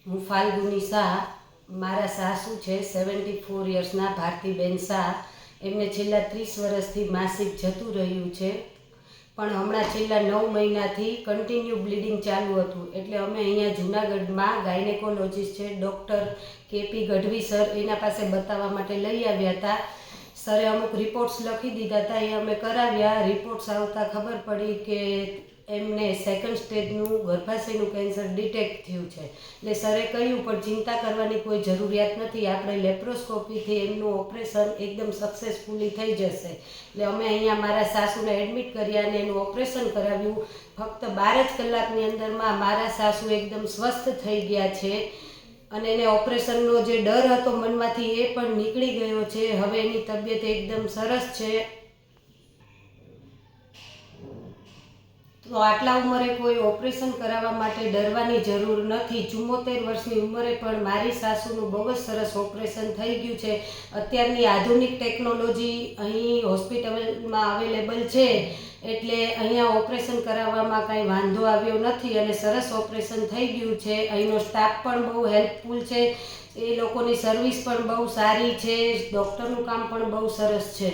હું ફાલ્ગુની શાહ. મારા સાસુ છે 74 યર્સના ભારતીબેન શાહ. એમને છેલ્લા 30 વર્ષથી માસિક જતું રહ્યું છે, પણ હમણાં છેલ્લા 9 મહિનાથી કન્ટિન્યુ બ્લીડિંગ ચાલુ હતું. એટલે અમે અહીંયા જૂનાગઢમાં ગાયનેકોલોજીસ્ટ છે ડૉક્ટર કેપી ગઢવી સર, એના પાસે બતાવવા માટે લઈ આવ્યા હતા. સરે અમુક રિપોર્ટ્સ લખી દીધા હતા, એ અમે કરાવ્યા. રિપોર્ટ્સ આવતા ખબર પડી કે એમને 2nd સ્ટેજનું ગર્ભાશયનું કેન્સર ડિટેક્ટ થયું છે. એટલે સરે કહ્યું પણ ચિંતા કરવાની કોઈ જરૂરિયાત નથી, આપણે લેપ્રોસ્કોપીથી એમનું ઓપરેશન એકદમ સક્સેસફુલી થઈ જશે. એટલે અમે અહીંયા મારા સાસુને એડમિટ કર્યા અને એનું ઓપરેશન કરાવ્યું. ફક્ત 12 જ કલાકની અંદરમાં મારા સાસુ એકદમ સ્વસ્થ થઈ ગયા છે અને એને ઓપરેશનનો જે ડર હતો મનમાંથી એ પણ નીકળી ગયો છે. હવે એની તબિયત એકદમ સરસ છે. તો આટલા ઉંમરે કોઈ ઓપરેશન કરાવવા માટે ડરવાની જરૂર નથી. 74 વર્ષની ઉંમરે પણ મારી સાસુનું બહુ જ સરસ ઓપરેશન થઈ ગયું છે. અત્યારની આધુનિક ટેકનોલોજી અહીં હોસ્પિટલમાં અવેલેબલ છે, એટલે અહીંયા ઓપરેશન કરાવવામાં કાંઈ વાંધો આવ્યો નથી અને સરસ ઓપરેશન થઈ ગયું છે. અહીંનો સ્ટાફ પણ બહુ હેલ્પફુલ છે, એ લોકોની સર્વિસ પણ બહુ સારી છે, ડૉક્ટરનું કામ પણ બહુ સરસ છે.